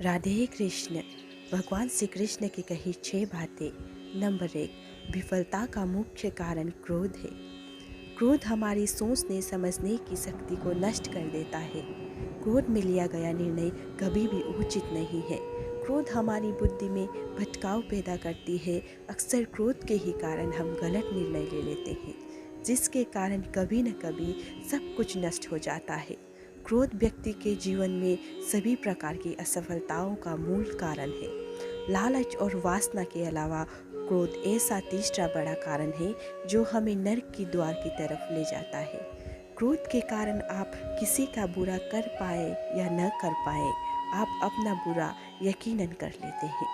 राधे कृष्ण। भगवान श्री कृष्ण की कही 6 बातें। नंबर 1, विफलता का मुख्य कारण क्रोध है। क्रोध हमारी सोचने समझने की शक्ति को नष्ट कर देता है। क्रोध में लिया गया निर्णय कभी भी उचित नहीं है। क्रोध हमारी बुद्धि में भटकाव पैदा करती है। अक्सर क्रोध के ही कारण हम गलत निर्णय ले लेते हैं, जिसके कारण कभी न कभी सब कुछ नष्ट हो जाता है। क्रोध व्यक्ति के जीवन में सभी प्रकार की असफलताओं का मूल कारण है। लालच और वासना के अलावा क्रोध ऐसा तीसरा बड़ा कारण है जो हमें नरक की द्वार की तरफ ले जाता है। क्रोध के कारण आप किसी का बुरा कर पाए या न कर पाए, आप अपना बुरा यकीनन कर लेते हैं।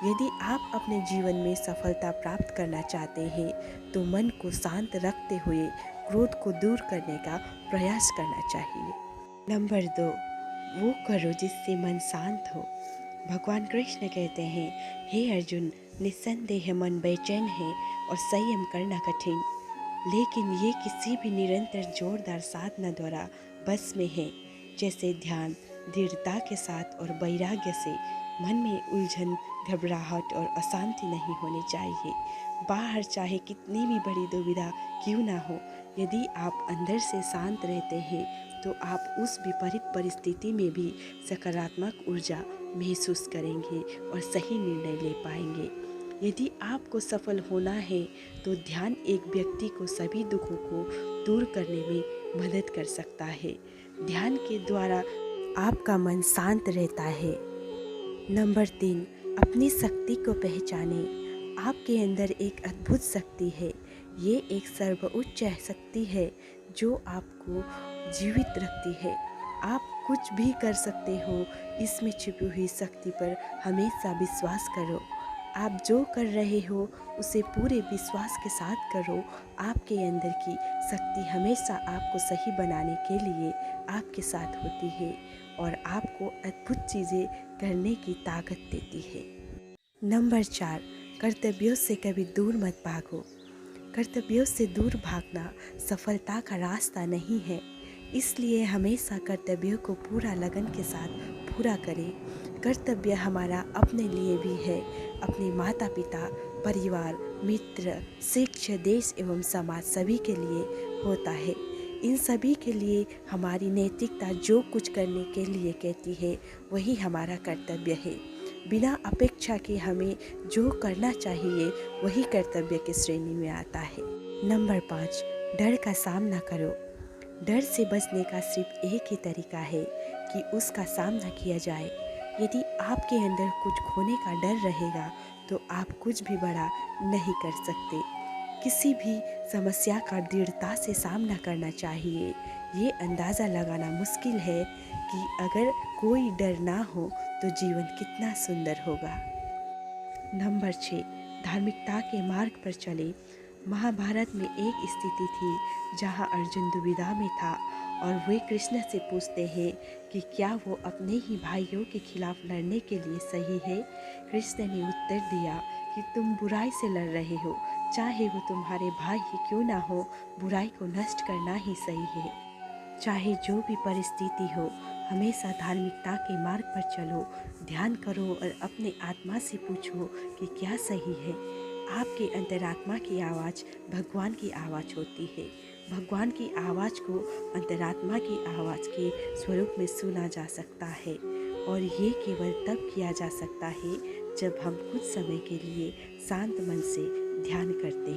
यदि आप अपने जीवन में सफलता प्राप्त करना चाहते हैं तो मन को शांत रखते हुए क्रोध को दूर करने का प्रयास करना चाहिए। नंबर 2, वो करो जिससे मन शांत हो। भगवान कृष्ण कहते हैं, हे अर्जुन, निस्संदेह मन बेचैन है और संयम करना कठिन, लेकिन ये किसी भी निरंतर जोरदार साधना द्वारा बस में है। जैसे ध्यान, दृढ़ता के साथ और वैराग्य से मन में उलझन, घबराहट और अशांति नहीं होनी चाहिए। बाहर चाहे कितनी भी बड़ी दुविधा क्यों ना हो, यदि आप अंदर से शांत रहते हैं तो आप उस विपरीत परिस्थिति में भी सकारात्मक ऊर्जा महसूस करेंगे और सही निर्णय ले पाएंगे। यदि आपको सफल होना है तो ध्यान एक व्यक्ति को सभी दुखों को दूर करने में मदद कर सकता है। ध्यान के द्वारा आपका मन शांत रहता है। नंबर 3, अपनी शक्ति को पहचाने। आपके अंदर एक अद्भुत शक्ति है। ये एक सर्वोच्च शक्ति है जो आपको जीवित रखती है। आप कुछ भी कर सकते हो। इसमें छिपी हुई शक्ति पर हमेशा विश्वास करो। आप जो कर रहे हो उसे पूरे विश्वास के साथ करो। आपके अंदर की शक्ति हमेशा आपको सही बनाने के लिए आपके साथ होती है और आपको अद्भुत चीज़ें करने की ताकत देती है। नंबर 4, कर्तव्यों से कभी दूर मत भागो। कर्तव्यों से दूर भागना सफलता का रास्ता नहीं है, इसलिए हमेशा कर्तव्यों को पूरा लगन के साथ पूरा करें। कर्तव्य हमारा अपने लिए भी है, अपने माता पिता, परिवार, मित्र, शिक्षक, देश एवं समाज सभी के लिए होता है। इन सभी के लिए हमारी नैतिकता जो कुछ करने के लिए कहती है वही हमारा कर्तव्य है। बिना अपेक्षा के हमें जो करना चाहिए वही कर्तव्य की श्रेणी में आता है। नंबर 5, डर का सामना करो। डर से बचने का सिर्फ एक ही तरीका है कि उसका सामना किया जाए। यदि आपके अंदर कुछ खोने का डर रहेगा तो आप कुछ भी बड़ा नहीं कर सकते। किसी भी समस्या का दृढ़ता से सामना करना चाहिए। ये अंदाज़ा लगाना मुश्किल है कि अगर कोई डर ना हो तो जीवन कितना सुंदर होगा। नंबर 6, धार्मिकता के मार्ग पर चले। महाभारत में एक स्थिति थी जहां अर्जुन दुविधा में था और वे कृष्ण से पूछते हैं कि क्या वो अपने ही भाइयों के खिलाफ लड़ने के लिए सही है। कृष्ण ने उत्तर दिया कि तुम बुराई से लड़ रहे हो, चाहे वो तुम्हारे भाई ही क्यों ना हो, बुराई को नष्ट करना ही सही है। चाहे जो भी परिस्थिति हो, हमेशा धार्मिकता के मार्ग पर चलो, ध्यान करो और अपने आत्मा से पूछो कि क्या सही है। आपके अंतरात्मा की आवाज़ भगवान की आवाज़ होती है। भगवान की आवाज़ को अंतरात्मा की आवाज़ के स्वरूप में सुना जा सकता है और ये केवल तब किया जा सकता है जब हम कुछ समय के लिए शांत मन से ध्यान करते